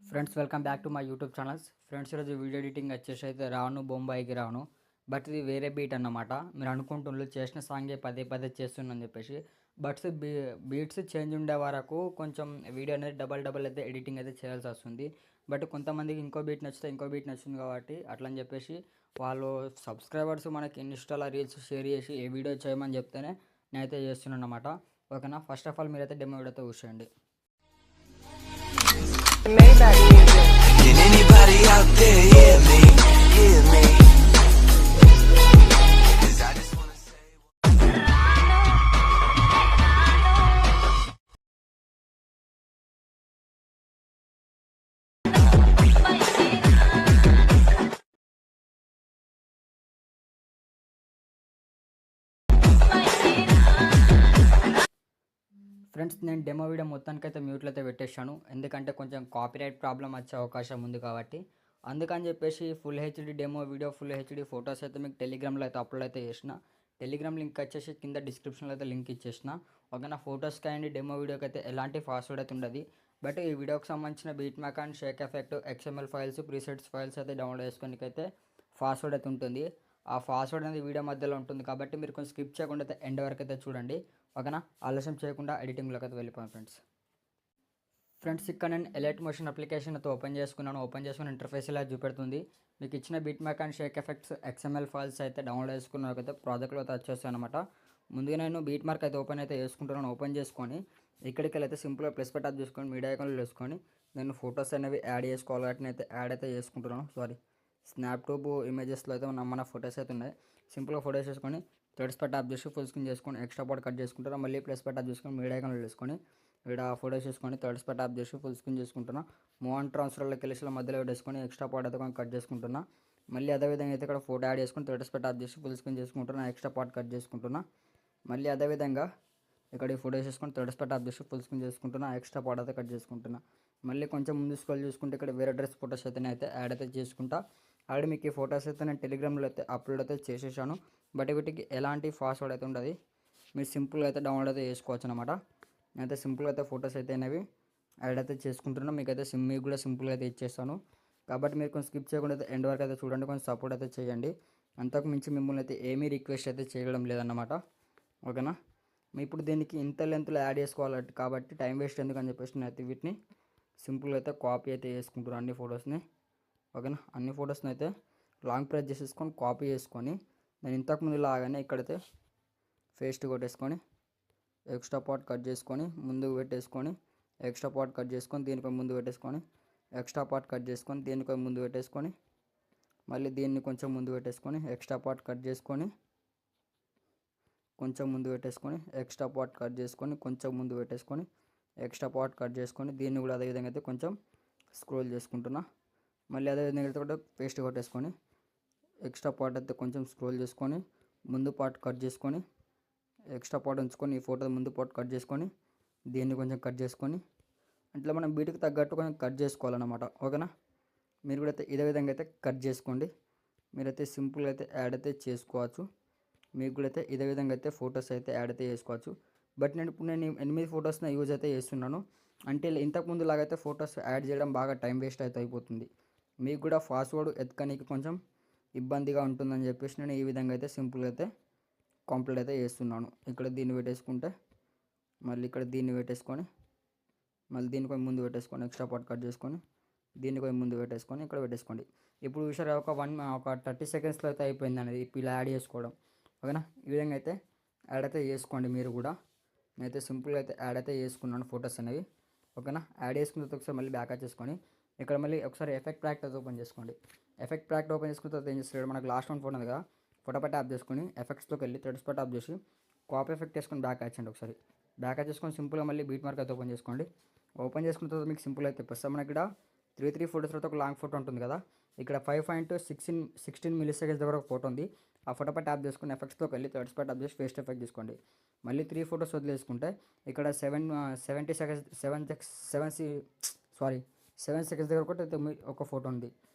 Friends welcome back to my YouTube channels. Friends ఈరోజు video editing వచ్చేసి అయితే రాను, బొంబాయికి రాను. బట్ ఇది వేరే బీట్ అన్నమాట. మీరు అనుకుంటున్నారు చేసిన సాంగే పదే పదే చేస్తున్నాను చెప్పేసి. బట్స్ బీట్స్ చేంజ్ ఉండే వరకు కొంచెం వీడియో అనేది డబల్ అయితే ఎడిటింగ్ అయితే చేయాల్సి వస్తుంది. బట్ కొంతమందికి ఇంకో బీట్ నచ్చితే ఇంకో బీట్ నచ్చింది కాబట్టి అట్లని చెప్పేసి వాళ్ళు సబ్స్క్రైబర్స్ మనకి ఇన్స్టాలో రీల్స్ షేర్ చేసి ఏ వీడియో చేయమని చెప్తేనే నేనైతే చేస్తున్నాను అన్నమాట. ఓకేనా, ఫస్ట్ ఆఫ్ ఆల్ మీరైతే డెమో వీడియో అయితే చూసేయండి. Maybach music. Can anybody out there hear me? Hear me? 'Cause I just wanna say friends నేను డెమో వీడియో మొత్తానికైతే మ్యూట్లో అయితే పెట్టేశాను, ఎందుకంటే కొంచెం కాపీరైట్ ప్రాబ్లం వచ్చే అవకాశం ఉంది కాబట్టి. అందుకని చెప్పేసి full HD demo video, full HD photos అయితే మీకు టెలిగ్రామ్లో అయితే అప్లోడ్ అయితే చేసిన. టెలిగ్రామ్ లింక్ వచ్చేసి కింద డిస్క్రిప్షన్లో అయితే లింక్ ఇచ్చేసిన. ఓకేనా, ఫొటోస్కి అండ్ డెమో వీడియోకి అయితే ఎలాంటి పాస్వర్డ్ అయితే ఉండదు. బట్ ఈ వీడియోకి సంబంధించిన beat mark and shake effect, XML files, presets files అయితే డౌన్లోడ్ చేసుకోనికి అయితే పాస్వర్డ్ అయితే ఉంటుంది. ఆ పాస్వర్డ్ అనేది వీడియో మధ్యలో ఉంటుంది కాబట్టి మీరు కొంచెం స్కిప్ చేయకుండా అయితే ఎండ్ వరకు అయితే చూడండి. ఓకేనా, ఆలస్యం చేయకుండా ఎడిటింగ్లోకి అయితే వెళ్ళిపోయాను ఫ్రెండ్స్ ఇక్కడ నేను ఎలైట్ మోషన్ అప్లికేషన్ అయితే ఓపెన్ చేసుకుని ఇంటర్ఫేస్ ఇలా చూపెడుతుంది. మీకు ఇచ్చిన beat mark and shake effects, XML files అయితే డౌన్లోడ్ చేసుకున్నకైతే ప్రాజెక్ట్లో అయితే వచ్చేస్తాను అనమాట. ముందుగా నేను బీట్ మార్క్ అయితే ఓపెన్ చేసుకుంటున్నాను. ఓపెన్ చేసుకొని ఇక్కడికి వెళ్ళైతే సింపుల్గా ప్లస్ బటన్ ఆఫ్ చేసుకొని మీడియా ఐకాన్లో వేసుకొని నేను ఫొటోస్ అనేవి యాడ్ చేసుకోవాలి కాబట్టి అయితే యాడ్ అయితే చేసుకుంటున్నాను. స్నాప్ ట్యూబ్ ఇమేజెస్లో అయితే మన ఫొటోస్ అయితే ఉన్నాయి. సింపుల్గా ఫొటోస్ చేసుకొని థర్డ్స్ పట్ ఆఫ్ చేసి ఫుల్ స్క్రీన్ చేసుకొని ఎక్స్ట్రా పార్ట్ కట్ చేసుకుంటాను. మళ్ళీ ప్లస్ పట్ ఆఫ్ చేసుకొని మీడియా ఐకాన్లో వేసుకొని ఇక్కడ ఫోటోస్ చేసుకొని థర్డ్స్ పట్ ఆఫ్ చేసి ఫుల్ స్క్రీన్ చేసుకుంటున్నా. మూవ్ అండ్ ట్రాన్స్ఫర్లోకి వెళ్ళి మధ్యలో వేసుకొని ఎక్స్ట్రా పార్ట్ అయితే కట్ చేసుకుంటున్నా. మళ్ళీ అదేవిధంగా అయితే ఇక్కడ ఫోటో యాడ్ చేసుకొని థర్డ్స్ పట్ ఆఫ్ చేసి ఫుల్ స్క్రీన్ చేసుకుంటున్నా, ఎక్స్ట్రా పార్ట్ కట్ చేసుకుంటున్నా. మళ్ళీ అదేవిధంగా ఇక్కడ ఈ ఫోటోస్ చేసుకొని థర్డ్స్ పట్ ఆఫ్ చేసి ఫుల్ స్క్రీన్ చేసుకుంటున్నా, ఎక్స్ట్రా పార్ట్ అయితే కట్ చేసుకుంటున్నా. మళ్ళీ కొంచెం ముందు స్క్రోల్ చూసుకుంటే ఇక్కడ వేరే డ్రెస్ ఫోటోస్ అయితే యాడ్ అయితే చేసుకుంటా. ఆల్రెడీ మీకు ఈ ఫొటోస్ అయితే నేను టెలిగ్రామ్లో అయితే అప్లోడ్ అయితే చేసేసాను. బట్ వీటికి ఎలాంటి పాస్వర్డ్ అయితే ఉండదు. మీరు సింపుల్గా అయితే డౌన్లోడ్ అయితే చేసుకోవచ్చు అనమాట. నేనైతే సింపుల్గా అయితే ఫొటోస్ అయితే అనేవి యాడ్ అయితే చేసుకుంటున్నాను. మీకు కూడా సింపుల్గా అయితే ఇచ్చేస్తాను. కాబట్టి మీరు కొంచెం స్కిప్ చేయకుండా అయితే ఎండ్ వరకు అయితే చూడండి, కొంచెం సపోర్ట్ అయితే చేయండి. అంతకు మించి మిమ్మల్ని అయితే ఏమీ రిక్వెస్ట్ అయితే చేయడం లేదన్నమాట. ఓకేనా, ఇప్పుడు దీనికి ఇంత లెంత్లో యాడ్ చేసుకోవాలి కాబట్టి టైం వేస్ట్ ఎందుకని చెప్పేసి నేనైతే వీటిని సింపుల్గా అయితే కాపీ అయితే చేసుకుంటున్నాను అన్ని ఫొటోస్ని. ఓకేనా, అన్ని ఫొటోస్ని అయితే లాంగ్ ప్రెస్ చేసేసుకొని కాపీ చేసుకొని నేను ఇంతకుముందు లాగానే ఇక్కడైతే పేస్ట్ కొట్టేసుకొని ఎక్స్ట్రా పార్ట్ కట్ చేసుకొని ముందుకు పెట్టేసుకొని ఎక్స్ట్రా పార్ట్ కట్ చేసుకొని దీనిపై ముందు పెట్టేసుకొని ఎక్స్ట్రా పార్ట్ కట్ చేసుకొని దీనిపై ముందు పెట్టేసుకొని మళ్ళీ దీన్ని కొంచెం ముందు పెట్టేసుకొని ఎక్స్ట్రా పార్ట్ కట్ చేసుకొని కొంచెం ముందు పెట్టేసుకొని ఎక్స్ట్రా పార్ట్ కట్ చేసుకొని కొంచెం ముందు పెట్టేసుకొని ఎక్స్ట్రా పార్ట్ కట్ చేసుకొని దీన్ని కూడా అదేవిధంగా అయితే కొంచెం స్క్రోల్ చేసుకుంటున్నా. మళ్ళీ అదేవిధంగా అయితే కూడా పేస్ట్ కొట్టేసుకొని ఎక్స్ట్రా పార్ట్ అయితే కొంచెం స్క్రోల్ చేసుకొని ముందు పార్ట్ కట్ చేసుకొని ఎక్స్ట్రా పార్ట్ ఉంచుకొని ఈ ఫోటో ముందు పార్ట్ కట్ చేసుకొని దీన్ని కొంచెం కట్ చేసుకొని అట్లా మనం బీట్కి తగ్గట్టు కొంచెం కట్ చేసుకోవాలన్నమాట. ఓకేనా, మీరు కూడా అయితే ఇదే విధంగా అయితే కట్ చేసుకోండి. మీరైతే సింపుల్గా అయితే యాడ్ అయితే చేసుకోవచ్చు. మీకు కూడా అయితే ఇదే విధంగా అయితే ఫొటోస్ అయితే యాడ్ అయితే చేసుకోవచ్చు. బట్ ఇప్పుడు నేను 8 ఫొటోస్ని యూజ్ అయితే చేస్తున్నాను. అంటే ఇంతకుముందు లాగైతే ఫొటోస్ యాడ్ చేయడం బాగా టైం వేస్ట్ అయితే అయిపోతుంది. మీకు కూడా పాస్వర్డ్ ఎత్తుకనికి కొంచెం ఇబ్బందిగా ఉంటుందని చెప్పేసి నేను ఈ విధంగా అయితే సింపుల్గా అయితే కంప్లీట్ అయితే చేస్తున్నాను. ఇక్కడ దీన్ని పెట్టేసుకుంటే మళ్ళీ ఇక్కడ దీన్ని పెట్టేసుకొని మళ్ళీ దీనిపై ముందు పెట్టేసుకొని ఎక్స్ట్రా పార్ట్ కట్ చేసుకొని దీనిపై ముందు పెట్టేసుకొని ఇక్కడ పెట్టేసుకోండి. ఇప్పుడు చూసారా ఒక 30 సెకండ్స్లో అయితే అయిపోయింది అనేది ఇప్పుడు ఇలా యాడ్ చేసుకోవడం. ఓకేనా, ఈ విధంగా అయితే యాడ్ అయితే చేసుకోండి మీరు కూడా. నేనైతే సింపుల్గా అయితే యాడ్ అయితే చేసుకున్నాను ఫొటోస్ అనేవి. ఓకేనా, యాడ్ చేసుకున్న తర్వాత ఒకసారి మళ్ళీ బ్యాక్ చేసుకొని ఇక్కడ మళ్ళీ ఒకసారి ఎఫెక్ట్ ప్యాక్ అయితే ఓపెన్ చేసుకోండి. ఎఫెక్ట్ ప్యాక్ ఓపెన్ చేసుకున్న తర్వాత ఏం చేస్తాడు, మనకు లాస్ట్ వన్ ఫోటో ఉంది కదా, ఫోటో పై ట్యాప్ చేసుకొని ఎఫెక్ట్స్లోకి వెళ్ళి థ్రెడ్స్ పై ట్యాప్ చేసి కాపీ ఎఫెక్ట్ వేసుకొని బ్యాక్ వచ్చండి. ఒకసారి బ్యాక్ చేసుకొని సింపుల్గా మళ్ళీ బీట్ మార్క్ అయితే ఓపెన్ చేసుకోండి. ఓపెన్ చేసుకున్న తర్వాత మీకు సింపుల్ అయితే ప్రస్తుతం మనకి ఇక్కడ 3 ఫోటోస్ తర్వాత ఒక లాంగ్ ఫోటో ఉంటుంది కదా, ఇక్కడ 5.16 మిల్లీ సెకండ్స్ దగ్గర ఒక ఫోటో ఉంది. ఆ ఫోటో పై ట్యాప్ చేసుకుని ఎఫెక్ట్స్లోకి వెళ్ళి థ్రెడ్స్ పై ట్యాప్ చేసి పేస్ట్ ఎఫెక్ట్ తీసుకోండి. మళ్ళీ 3 ఫోటోస్ వదిలేసుకుంటే ఇక్కడ 7 సెకండ్స్ దగ్గర ఒకటి అయితే ఒక ఫోటో ఉంది.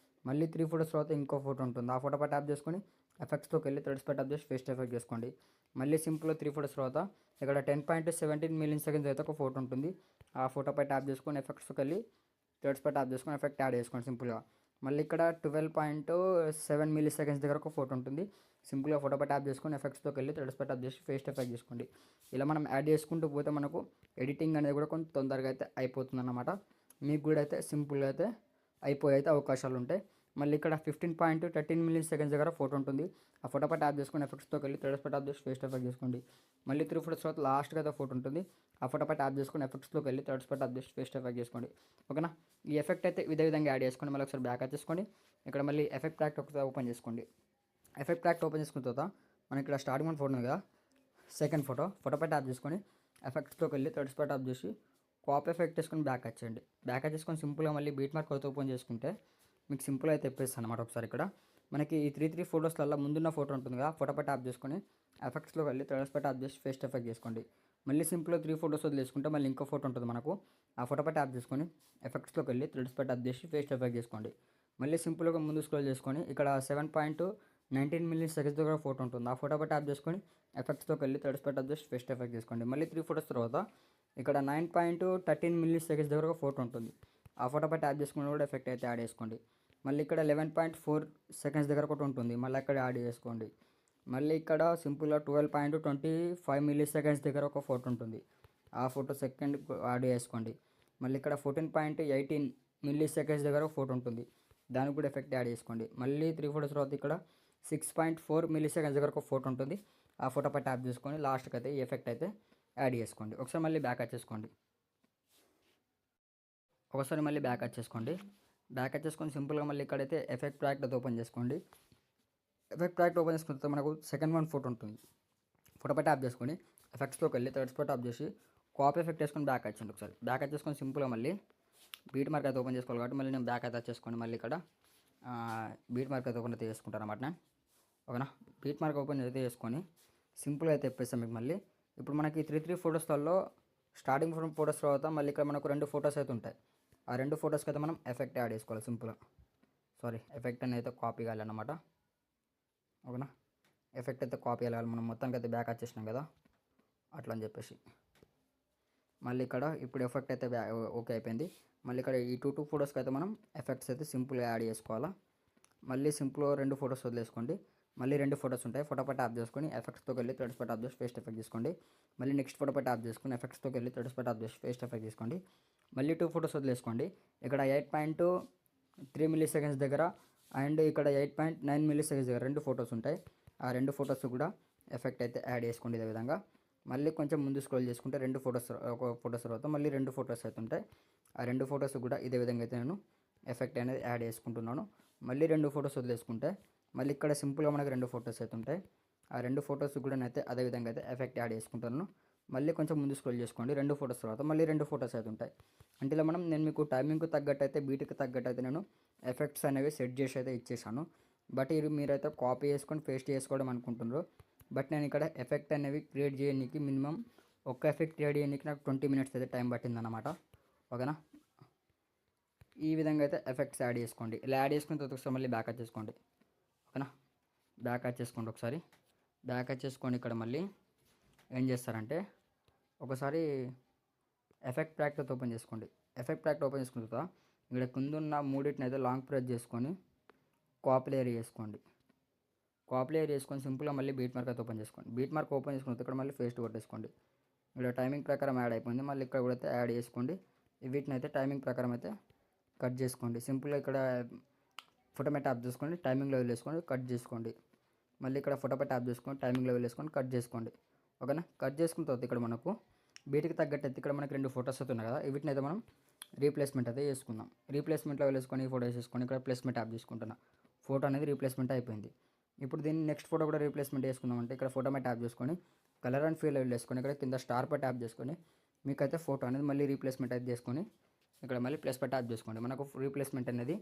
మళ్ళీ 3 ఫోటోస్ తర్వాత ఇంకో ఫోటో ఉంటుంది. ఆ ఫోటో పై ట్యాప్ చేసుకొని ఎఫెక్ట్స్లోకి వెళ్ళి థ్రెడ్స్ పై ట్యాప్ చేసి పేస్ట్ ఎఫెక్ట్ చేసుకోండి. మళ్ళీ సింపుల్గా 3 ఫోటోస్ తర్వాత ఇక్కడ 10.17 మిల్లీ సెకండ్స్ అయితే ఒక ఫోటో ఉంటుంది. ఆ ఫోటో పై ట్యాప్ చేసుకొని ఎఫెక్ట్స్లోకి వెళ్ళి థర్డ్ స్పాట్ ఆఫ్ చేసుకొని ఎఫెక్ట్ యాడ్ చేసుకోండి సింపుల్గా. మళ్ళీ ఇక్కడ 12.7 మిల్లీ సెకండ్స్ దగ్గర ఒక ఫోటో ఉంటుంది. సింపుల్గా ఫోటో పై ట్యాప్ చేసుకొని ఎఫెక్ట్స్లోకి వెళ్ళి థర్డ్ స్పాట్ ఆఫ్ చేసి ఫేస్ ఎఫెక్ట్ చేసుకోండి. ఇలా మనం యాడ్ చేసుకుంటూ పోతే మనకు ఎడిటింగ్ అనేది కూడా కొంచెం తొందరగా అయితే అయిపోతుంది అన్నమాట. మీకు కూడా అయితే సింపుల్గా అయితే అయిపోయే అయితే అవకాశాలు ఉంటాయి. మళ్ళీ ఇక్కడ 15.13 మిల్లీ సెకండ్స్ దగ్గర ఫోటో ఉంటుంది. ఆ ఫోటో పై ట్యాప్ చేసుకొని ఎఫెక్ట్స్లోకి వెళ్ళి థర్డ్ స్పాట్ ఆఫ్ చేసి ఫేస్ ఎఫెక్ట్ చేసుకోండి. మళ్ళీ 3 ఫోటోస్ తర్వాత లాస్ట్గా అయితే ఫోటో ఉంటుంది. ఆ ఫోటో పై ట్యాప్ చేసుకొని ఎఫెక్ట్స్లోకి వెళ్ళి థర్డ్ స్పాట్ ఆఫ్ చేసి ఫేస్ ఎఫెక్ట్ చేసుకోండి. ఓకేనా. ఈ ఎఫెక్ట్ అయితే ఇదే విధంగా యాడ్ చేసుకోండి. మళ్ళీ ఒకసారి బ్యాక్ వచ్చేసుకోండి. ఇక్కడ మళ్ళీ ఎఫెక్ట్ ప్యాక్ ఒకసారి ఓపెన్ చేసుకోండి. ఎఫెక్ట్ ప్యాక్ ఓపెన్ చేసుకున్న తర్వాత మనకి ఇక్కడ స్టార్టింగ్ వన్ ఫోటో ఉంది కదా, సెకండ్ ఫోటో పై ట్యాప్ చేసుకొని ఎఫెక్ట్స్లోకి వెళ్ళి థర్డ్ స్పాట్ ఆఫ్ చేసి కాపీ ఎఫెక్ట్ చేసుకొని బ్యాక్ వచ్చేయండి. బ్యాక్ వచ్చేసుకొని సింపుల్గా మళ్ళీ బీట్ మార్క్ అయితే ఓపెన్ చేసుకుంటే మీకు సింపుల్ అయితే తెప్పేస్తాను అనమాట. ఒకసారి ఇక్కడ మనకి ఈ 3 ఫోటోస్లలో ముందున్న ఫోటో ఉంటుంది కదా, ఫోటో పై ట్యాప్ చేసుకొని ఎఫెక్ట్స్లోకి వెళ్ళి థర్డ్ స్పాట్ ట్యాప్ చేసి ఫేస్ ఎఫెక్ట్ చేసుకోండి. మళ్ళీ సింపుల్గా 3 ఫోటోస్ వదిలేసుకుంటే మళ్ళీ ఇంకో ఫోటో ఉంటుంది మనకు. ఆ ఫోటో పై ట్యాప్ చేసుకొని ఎఫెక్ట్స్లోకి వెళ్ళి థర్డ్ స్పాట్ ట్యాప్ చేసి ఫేస్ ఎఫెక్ట్ చేసుకోండి. మళ్ళీ సింపుల్గా ముందు స్క్రోల్ చేసుకొని ఇక్కడ 7.19 మిల్లీ సెకండ్స్ దగ్గర ఫోటో ఉంటుంది. ఆ ఫోటో పై ట్యాప్ చేసుకొని ఎఫెక్ట్స్లోకి వెళ్ళి థర్డ్ స్పాట్ ట్యాప్ చేసి ఫేస్ ఎఫెక్ట్ చేసుకోండి. మళ్ళీ 3 ఫోటోస్ తర్వాత ఇక్కడ 9.13 మిల్లీ సెకండ్స్ దగ్గర ఒక ఫోటో ఉంటుంది. ఆ ఫోటో పై ట్యాప్ చేసుకుని కూడా ఎఫెక్ట్ అయితే యాడ్ చేసుకోండి. మళ్ళీ ఇక్కడ 11.4 సెకండ్స్ దగ్గర ఒకటి ఉంటుంది. మళ్ళీ అక్కడ యాడ్ చేసుకోండి. మళ్ళీ ఇక్కడ సింపుల్గా 12.25 మిల్లీ సెకండ్స్ దగ్గర ఒక ఫోటో ఉంటుంది. ఆ ఫోటో సెకండ్ యాడ్ చేసుకోండి. మళ్ళీ ఇక్కడ 14.18 మిల్లీ సెకండ్స్ దగ్గర ఒక ఫోటో ఉంటుంది. దానికి కూడా ఎఫెక్ట్ యాడ్ చేసుకోండి. మళ్ళీ 3 ఫోటోస్ తర్వాత ఇక్కడ 6.4 మిల్లీ సెకండ్స్ దగ్గర ఒక ఫోటో ఉంటుంది. ఆ ఫోటో పై ట్యాప్ చేసుకొని లాస్ట్కి అయితే ఈ ఎఫెక్ట్ అయితే యాడ్ చేసుకోండి. ఒకసారి మళ్ళీ బ్యాక్ వచ్చేసుకోండి. బ్యాక్ వచ్చేసుకొని సింపుల్గా మళ్ళీ ఇక్కడైతే ఎఫెక్ట్ ప్యాక్ అయితే ఓపెన్ చేసుకోండి. ఎఫెక్ట్ ప్యాక్ ఓపెన్ చేసుకున్న తర్వాత మనకు సెకండ్ వన్ ఫోటో ఉంటుంది. ఫోటో పై ట్యాప్ చేసుకొని ఎఫెక్ట్స్లోకి వెళ్ళి థర్డ్ స్పాట్ ట్యాప్ చేసి కాపీ ఎఫెక్ట్ వేసుకొని బ్యాక్ వచ్చండి. ఒకసారి బ్యాక్ వచ్చేసుకొని సింపుల్గా మళ్ళీ బీట్ మార్క్ అయితే ఓపెన్ చేసుకోవాలి కాబట్టి మళ్ళీ నేను బ్యాక్ అయితే వచ్చేసుకోండి. మళ్ళీ ఇక్కడ బీట్ మార్క్ అయితే ఓపెన్ అయితే చేసుకుంటాను అన్నమాట నేను. ఓకేనా. బీట్ మార్క్ ఓపెన్ అయితే చేసుకొని సింపుల్గా అయితే చెప్పేస్తాను మీకు. మళ్ళీ ఇప్పుడు మనకి 3 ఫోటోస్లలో స్టార్టింగ్ ఫోటోస్ తర్వాత మళ్ళీ ఇక్కడ మనకు 2 ఫోటోస్ అయితే ఉంటాయి. ఆ 2 ఫోటోస్కి అయితే మనం ఎఫెక్ట్ యాడ్ చేసుకోవాలి సింపుల్గా. ఎఫెక్ట్ అనేది అయితే కాపీ కావాలన్నమాట. ఓకేనా. ఎఫెక్ట్ అయితే కాపీ వెళ్ళాలి. మనం మొత్తానికి అయితే బ్యాక్ వచ్చేసినాం కదా అట్లా అని చెప్పేసి మళ్ళీ ఇక్కడ ఇప్పుడు ఎఫెక్ట్ అయితే ఓకే అయిపోయింది. మళ్ళీ ఇక్కడ ఈ 2 ఫోటోస్కి అయితే మనం ఎఫెక్ట్స్ అయితే సింపుల్గా యాడ్ చేసుకోవాలా. మళ్ళీ సింపుల్గా 2 ఫోటోస్ వదిలేసుకోండి. మళ్ళీ 2 ఫోటోస్ ఉంటాయి. ఫోటో పై ట్యాప్ చేసుకొని ఎఫెక్ట్స్లోకి వెళ్ళి థర్డ్ స్పాట్ ట్యాప్ చేసి ఫేస్ ఎఫెక్ట్ చేసుకోండి. మళ్ళీ నెక్స్ట్ ఫోటో పై ట్యాప్ చేసుకొని ఎఫెక్ట్స్లోకి వెళ్ళి థర్డ్ స్పాట్ ట్యాప్ చేసి ఫేస్ ఎఫెక్ట్ చేసుకోండి. మళ్ళీ 2 ఫోటోస్ వదిలేసుకోండి. ఇక్కడ 8.3 మిల్లీ సెకండ్స్ దగ్గర అండ్ ఇక్కడ 8.9 మిల్లీ సెకండ్స్ దగ్గర 2 ఫోటోస్ ఉంటాయి. ఆ 2 ఫోటోస్ కూడా ఎఫెక్ట్ అయితే యాడ్ చేసుకోండి ఇదే విధంగా. మళ్ళీ కొంచెం ముందు స్క్రోల్ చేసుకుంటే 2 ఫోటోస్ ఒక ఫోటోస్ తర్వాత మళ్ళీ 2 ఫోటోస్ అయితే ఉంటాయి. ఆ 2 ఫోటోస్ కూడా ఇదే విధంగా అయితే నేను ఎఫెక్ట్ అనేది యాడ్ చేసుకుంటున్నాను. మళ్ళీ 2 ఫోటోస్ వదిలేసుకుంటే మళ్ళీ ఇక్కడ సింపుల్గా మనకి 2 ఫోటోస్ అయితే ఉంటాయి. ఆ 2 ఫోటోస్ కూడా అయితే అదే విధంగా అయితే ఎఫెక్ట్ యాడ్ చేసుకుంటున్నాను. మళ్ళీ కొంచెం ముందు స్క్రోల్ చేసుకోండి. 2 ఫోటోస్ తర్వాత మళ్ళీ 2 ఫోటోస్ అయితే ఉంటాయి. అంటే ఇలా నేను మీకు టైమింగ్కి తగ్గట్టు అయితే బీట్కి తగ్గట్టు అయితే నేను ఎఫెక్ట్స్ అనేవి సెట్ చేసి అయితే ఇచ్చేసాను. బట్ ఇది మీరైతే కాపీ చేసుకొని పేస్ట్ చేసుకోవడం అనుకుంటున్నారు. బట్ నేను ఇక్కడ ఎఫెక్ట్ అనేవి క్రియేట్ చేయడానికి మినిమం ఒక ఎఫెక్ట్ క్రియేట్ చేయడానికి నాకు 20 మినిట్స్ అయితే టైం పట్టిందన్నమాట. ఓకేనా. ఈ విధంగా అయితే ఎఫెక్ట్స్ యాడ్ చేసుకోండి. ఇలా యాడ్ చేసుకున్న తర్వాత ఒకసారి మళ్ళీ బ్యాక్ వచ్చేసుకోండి. ఓకేనా. బ్యాక్ వచ్చేసుకోండి. ఒకసారి బ్యాక్ వచ్చేసుకొని ఇక్కడ మళ్ళీ ఏం చేస్తారంటే ఒకసారి ఎఫెక్ట్ ప్యాక్తో ఓపెన్ చేసుకోండి. ఎఫెక్ట్ ప్యాక్తో ఓపెన్ చేసుకున్న తర్వాత ఇక్కడ కిందున్న మూడింటిని అయితే లాంగ్ ప్రెస్ చేసుకొని కాపీ లేయర్ చేసుకోండి. కాపీ లేయర్ చేసుకొని సింపుల్గా మళ్ళీ బీట్ మార్క్ అయితే ఓపెన్ చేసుకోండి. బీట్ మార్క్ ఓపెన్ చేసుకున్న ఇక్కడ మళ్ళీ ఫేస్ట్ కొట్టేసుకోండి. ఇక్కడ టైమింగ్ ప్రకారం యాడ్ అయిపోయింది. మళ్ళీ ఇక్కడ కూడా అయితే యాడ్ చేసుకోండి. వీటిని అయితే టైమింగ్ ప్రకారం అయితే కట్ చేసుకోండి. సింపుల్గా ఇక్కడ ఫోటో మీద ట్యాప్ చేసుకోండి, టైమింగ్ లెవెల్ వేసుకోండి, కట్ చేసుకోండి. మళ్ళీ ఇక్కడ ఫోటో పై ట్యాప్ చేసుకొని టైమింగ్ లెవెల్ వేసుకొని కట్ చేసుకోండి. ఓకేనా. కట్ చేసుకున్న తర్వాత ఇక్కడ మనకు బీట్కి తగ్గట్టు అయితే ఇక్కడ మనకి 2 ఫోటోస్ అయితే ఉన్నాయి కదా, వీటిని అయితే మనం రీప్లేస్మెంట్ అయితే చేసుకుందాం. రీప్లేస్మెంట్ లెవెల్ వేసుకొని ఈ ఫోటో వేసేసుకొని ఇక్కడ ప్లేస్మెంట్ ట్యాప్ చేసుకుంటున్నా. ఫోటో అనేది రీప్లేస్మెంట్ అయిపోయింది. ఇప్పుడు దీన్ని నెక్స్ట్ ఫోటో కూడా రీప్లేస్మెంట్ చేసుకుందాం. అంటే ఇక్కడ ఫోటో మీద ట్యాప్ చేసుకొని కలర్ అండ్ ఫీల్ లెవెల్ వేసుకొని ఇక్కడ కింద స్టార్ పై ట్యాప్ చేసుకొని మీకైతే ఫోటో అనేది మళ్ళీ రీప్లేస్మెంట్ అయితే చేసుకొని ఇక్కడ మళ్ళీ ప్లస్ పై ట్యాప్ చేసుకోండి. మనకు రీప్లేస్మెంట్ అనేది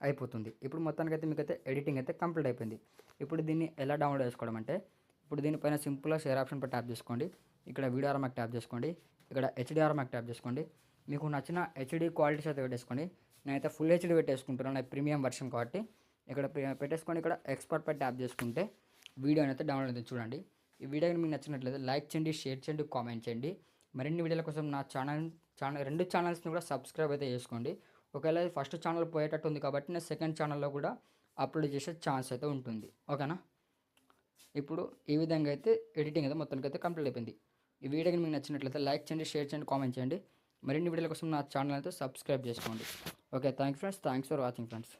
అయిపోతుంది. ఇప్పుడు మొత్తానికి అయితే మీకైతే ఎడిటింగ్ అయితే కంప్లీట్ అయిపోయింది. ఇప్పుడు దీన్ని ఎలా డౌన్లోడ్ చేసుకోవడం అంటే ఇప్పుడు దీనిపైన సింపుల్గా షేర్ ఆప్షన్ పై ట్యాప్ చేసుకోండి. ఇక్కడ వీడియో ఆర్మాక్ ట్యాప్ చేసుకోండి. ఇక్కడ హెచ్డి ఆర్మాక్ ట్యాప్ చేసుకోండి. మీకు నచ్చిన హెచ్డి క్వాలిటీస్ అయితే పెట్టేసుకోండి. నేనైతే ఫుల్ హెచ్డి పెట్టేసుకుంటున్నాను, నా ప్రీమియం వర్షన్ కాబట్టి. ఇక్కడ పెట్టేసుకొని ఇక్కడ ఎక్స్పర్ట్ పై ట్యాప్ చేసుకుంటే వీడియో అయితే డౌన్లోడ్ అయితే చూడండి. ఈ వీడియో మీకు నచ్చినట్లయితే లైక్ చేయండి, షేర్ చేయండి, కామెంట్ చేయండి. మరిన్ని వీడియోల కోసం నా ఛానల్ 2 ఛానల్స్ని కూడా సబ్స్క్రైబ్ అయితే చేసుకోండి. ఒకవేళ ఫస్ట్ ఛానల్ పోయేటట్టు ఉంది కాబట్టి నేను సెకండ్ ఛానల్లో కూడా అప్లోడ్ చేసే ఛాన్స్ అయితే ఉంటుంది. ఓకేనా? ఇప్పుడు ఈ విధంగా అయితే ఎడిటింగ్ అయితే మొత్తానికి అయితే కంప్లీట్ అయిపోయింది. ఈ వీడియో మీకు నచ్చినట్లయితే లైక్ చేయండి, షేర్ చేయండి, కామెంట్ చేయండి. మరిన్ని వీడియోల కోసం నా ఛానల్ అయితే సబ్స్క్రైబ్ చేసుకోండి. Okay, thank you friends. Thanks for watching friends.